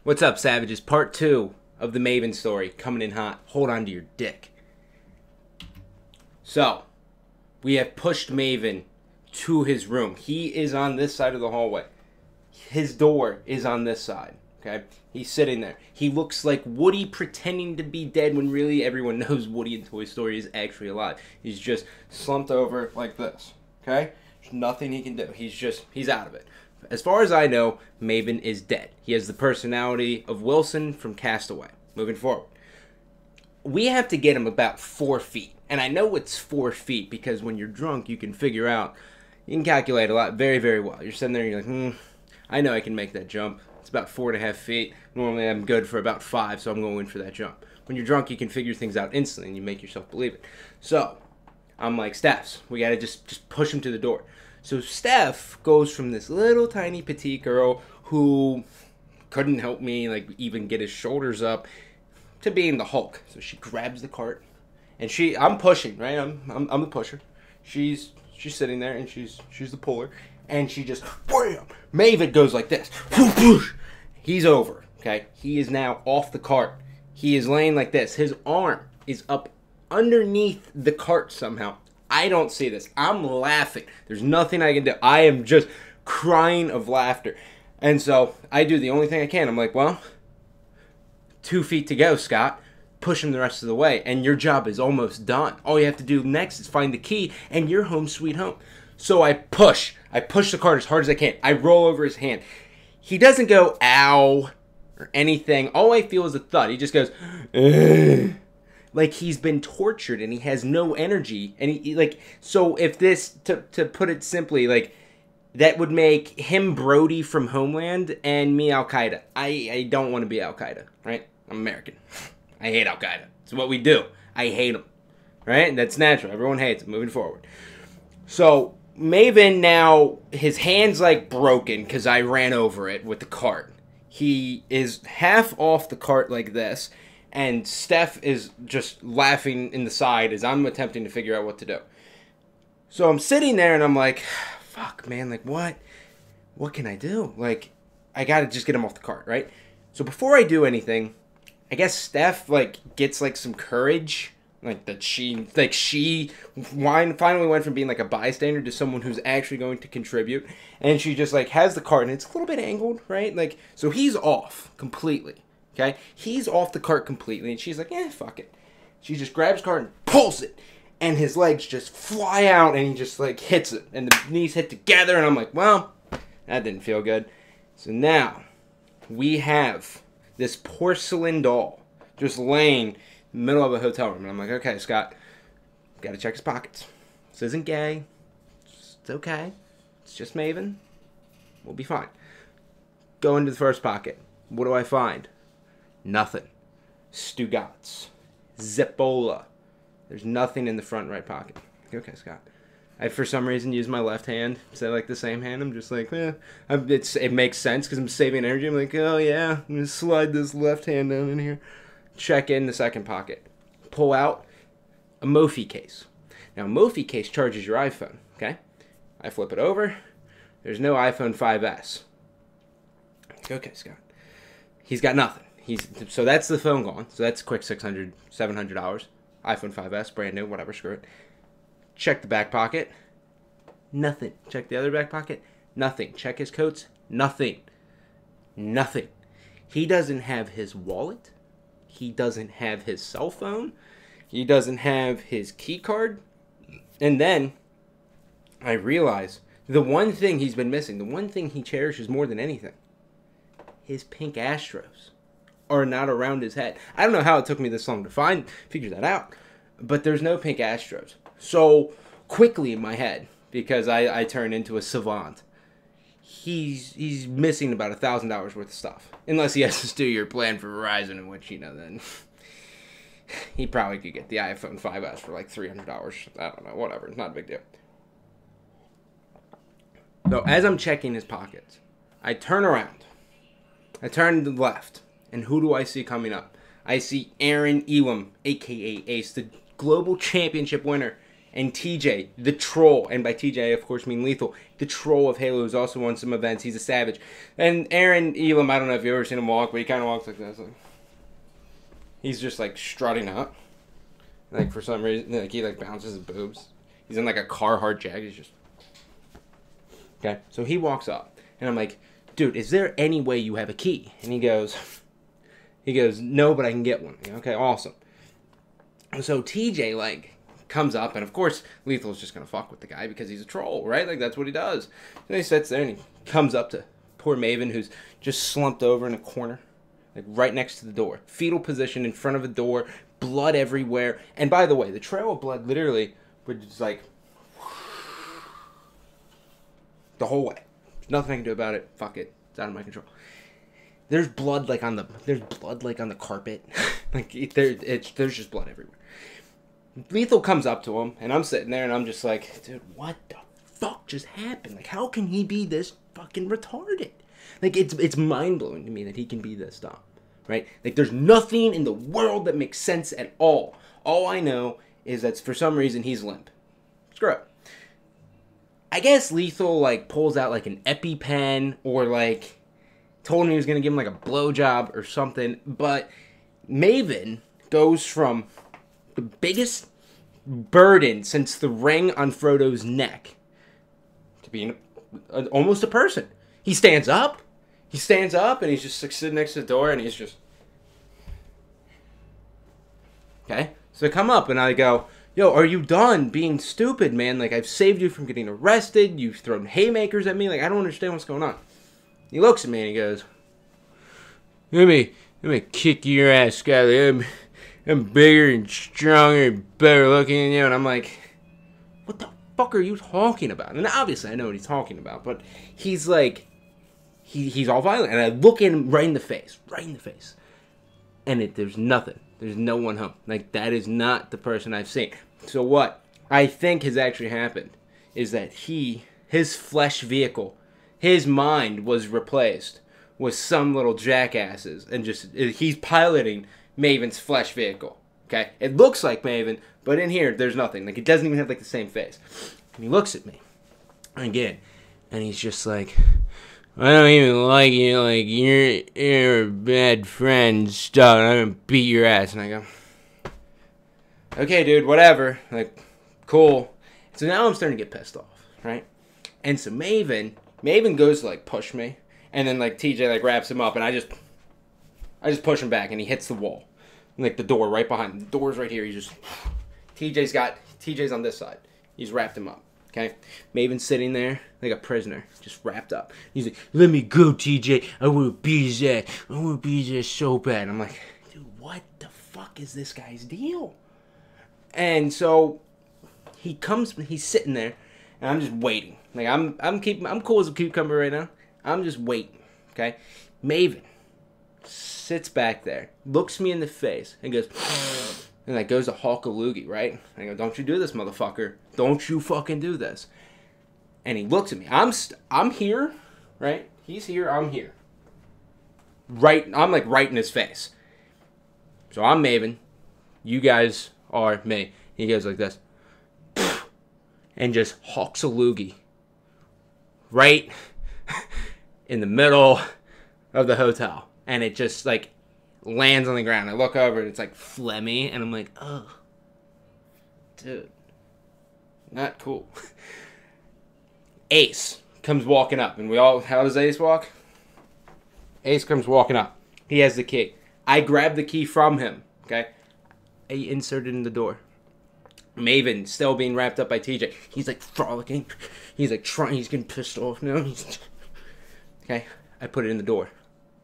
What's up, savages? Part 2 of the Maven story coming in hot. Hold on to your dick. So, we have pushed Maven to his room. He is on this side of the hallway. His door is on this side. Okay? He's sitting there. He looks like Woody pretending to be dead when really everyone knows Woody in Toy Story is actually alive. He's just slumped over like this. Okay? There's nothing he can do. He's out of it. As far as I know, Maven is dead. He has the personality of Wilson from Castaway. Moving forward. We have to get him about 4 feet. And I know it's 4 feet because when you're drunk, you can figure out, you can calculate a lot very, very well. You're sitting there and you're like, I know I can make that jump. It's about 4.5 feet. Normally I'm good for about 5, so I'm going for that jump. When you're drunk, you can figure things out instantly and you make yourself believe it. So, I'm like, Steph, we gotta just push him to the door. So Steph goes from this little tiny petite girl who couldn't help me, like, even get his shoulders up, to being the Hulk. So she grabs the cart, and I'm pushing, right? I'm the pusher. She's sitting there, and she's the puller, and she just wham! Maven goes like this. He's over. Okay, he is now off the cart. He is laying like this. His arm is up underneath the cart somehow. I don't see this. I'm laughing. There's nothing I can do. I am just crying of laughter. And so I do the only thing I can. I'm like, well, 2 feet to go, Scott. Push him the rest of the way. And your job is almost done. All you have to do next is find the key, and you're home sweet home. So I push. I push the cart as hard as I can. I roll over his hand. He doesn't go, ow, or anything. All I feel is a thud. He just goes, ugh. Like he's been tortured and he has no energy. And he like, so if this, to put it simply, like, that would make him Brody from Homeland and me Al-Qaeda. I don't want to be Al-Qaeda, right? I'm American. I hate Al-Qaeda. It's what we do. I hate them, right? That's natural. Everyone hates it. Moving forward. So Maven now, his hand's like broken because I ran over it with the cart. He is half off the cart like this. And Steph is just laughing in the side as I'm attempting to figure out what to do. So I'm sitting there and I'm like, fuck, man, like, what? What can I do? Like, I gotta just get him off the cart, right? So before I do anything, I guess Steph, like, gets, like, some courage. Like, that she finally went from being, like, a bystander to someone who's actually going to contribute. And she just, like, has the cart, and it's a little bit angled, right? Like, so he's off completely. Okay? He's off the cart completely, and she's like, fuck it. She just grabs the cart and pulls it, and his legs just fly out, and he just, like, hits it, and the knees hit together, and I'm like, well, that didn't feel good. So now, we have this porcelain doll just laying in the middle of a hotel room, and I'm like, okay, Scott, gotta check his pockets. This isn't gay. It's okay. It's just Maven. We'll be fine. Go into the first pocket. What do I find? Nothing. Stugats. Zippola. There's nothing in the front right pocket. Okay, Scott. I, for some reason, use my left hand instead of, like, the same hand. I'm just like, it makes sense because I'm saving energy. I'm like, oh, yeah, I'm going to slide this left hand down in here. Check in the second pocket. Pull out a Mophie case. Now, a Mophie case charges your iPhone, okay? I flip it over. There's no iPhone 5S. Okay, Scott. He's got nothing. So that's the phone gone. So that's a quick $600, $700. iPhone 5S, brand new, whatever, screw it. Check the back pocket. Nothing. Check the other back pocket. Nothing. Check his coats. Nothing. Nothing. He doesn't have his wallet. He doesn't have his cell phone. He doesn't have his key card. And then I realize the one thing he's been missing, the one thing he cherishes more than anything, his pink Astros are not around his head. I don't know how it took me this long to figure that out, but there's no pink Astros. So quickly in my head, because I turn into a savant, he's missing about $1,000 worth of stuff. Unless he has to do your plan for Verizon, in which, then he probably could get the iPhone 5S for like $300. I don't know, whatever. It's not a big deal. So as I'm checking his pockets, I turn around. I turn to the left, and who do I see coming up? I see Aaron Elam, a.k.a. Ace, the global championship winner And TJ, the troll, and by TJ I of course mean Lethal, the troll of Halo, who's also won some events. He's a savage. And Aaron Elam, I don't know if you've ever seen him walk, but he kind of walks like this. Like, he's just like strutting up. Like for some reason, like he like bounces his boobs. He's in like a Carhartt jacket. He's just... Okay, so he walks up. And I'm like, dude, is there any way you have a key? And he goes, no, but I can get one. Okay, awesome. So TJ, like, comes up, and of course, Lethal's just gonna fuck with the guy because he's a troll, right? Like, that's what he does. And he sits there, and he comes up to poor Maven, who's just slumped over in a corner, like, right next to the door. Fetal position in front of a door, blood everywhere. And by the way, the trail of blood literally would just, like, the whole way. Nothing I can do about it. Fuck it. It's out of my control. There's blood, like, on the carpet. Like, there's just blood everywhere. Lethal comes up to him, and I'm sitting there, and I'm just like, dude, what the fuck just happened? Like, how can he be this fucking retarded? Like, it's mind-blowing to me that he can be this dumb, right? Like, there's nothing in the world that makes sense at all. All I know is that for some reason he's limp. Screw it. I guess Lethal, like, pulls out, like, an EpiPen, or, like, told him he was going to give him, like, a blowjob or something, but Maven goes from the biggest burden since the ring on Frodo's neck to being almost a person. He stands up, and he's just like, sitting next to the door, and he's just... Okay? So I come up, and I go, yo, are you done being stupid, man? Like, I've saved you from getting arrested, you've thrown haymakers at me, like, I don't understand what's going on. He looks at me, and he goes, Let me kick your ass, Skyler. I'm bigger and stronger and better looking than you. And I'm like, what the fuck are you talking about? And obviously I know what he's talking about, but he's like, he's all violent. And I look at him right in the face. And there's nothing. There's no one home. Like, that is not the person I've seen. So what I think has actually happened is that his flesh vehicle, his mind was replaced with some little jackasses. And just, he's piloting Maven's flesh vehicle. Okay? It looks like Maven, but in here, there's nothing. Like, it doesn't even have, like, the same face. And he looks at me again, and he's just like, I don't even like you. Like, you're a bad friend and stuff. And I'm gonna beat your ass. And I go, okay, dude, whatever. Like, cool. So now I'm starting to get pissed off, right? And so Maven goes to, like, push me. And then, like, TJ, like, wraps him up, and I just push him back, and he hits the wall. Like, the door right behind him. The door's right here. TJ's on this side. He's wrapped him up, okay? Maven's sitting there like a prisoner, just wrapped up. He's like, let me go, TJ. I want to beat his ass. I want to beat his ass so bad. I'm like, dude, what the fuck is this guy's deal? And so he comes, he's sitting there, and I'm just waiting. Like, I'm cool as a cucumber right now. I'm just waiting, okay? Maven sits back there, looks me in the face, and goes, and like goes to Hulk a loogie, right? I go, don't you do this, motherfucker. Don't you fucking do this. And he looks at me. I'm here, right? He's here, I'm here. Right, I'm like right in his face. So I'm Maven. You guys are me. He goes like this. And just hawks a loogie. Right in the middle of the hotel. And it just like lands on the ground. I look over and it's like phlegmy. And I'm like, oh, dude. Not cool. Ace comes walking up. And how does Ace walk? Ace comes walking up. He has the key. I grab the key from him. Okay? I insert it in the door. Maven still being wrapped up by TJ. He's like frolicking. He's like trying. He's getting pissed off now. Okay? I put it in the door.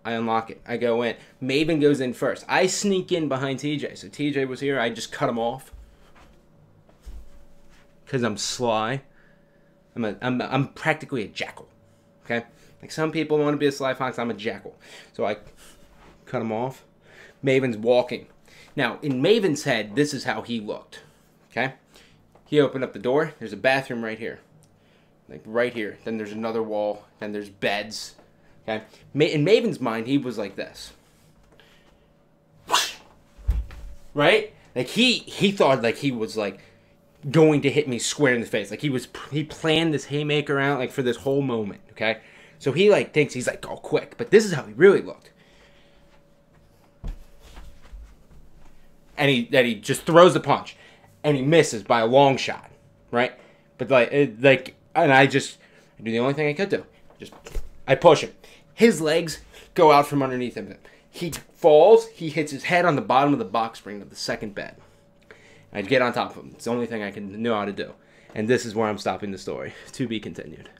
I unlock it. I go in. Maven goes in first. I sneak in behind TJ. So TJ was here. I just cut him off. Because I'm sly. I'm practically a jackal. Okay? Like some people want to be a sly fox. I'm a jackal. So I cut him off. Maven's walking. Now, in Maven's head, this is how he looked. Okay? He opened up the door. There's a bathroom right here. Like right here. Then there's another wall. Then there's beds. Okay? In Maven's mind, he was like this. Right? Like he thought like he was like going to hit me square in the face. Like he planned this haymaker out like for this whole moment, okay? So he like thinks he's like, oh, quick. But this is how he really looked. And he just throws the punch. And he misses by a long shot, right? But and I do the only thing I could do. I push him. His legs go out from underneath him. He falls. He hits his head on the bottom of the box spring of the second bed. I get on top of him. It's the only thing I know how to do. And this is where I'm stopping the story. To be continued.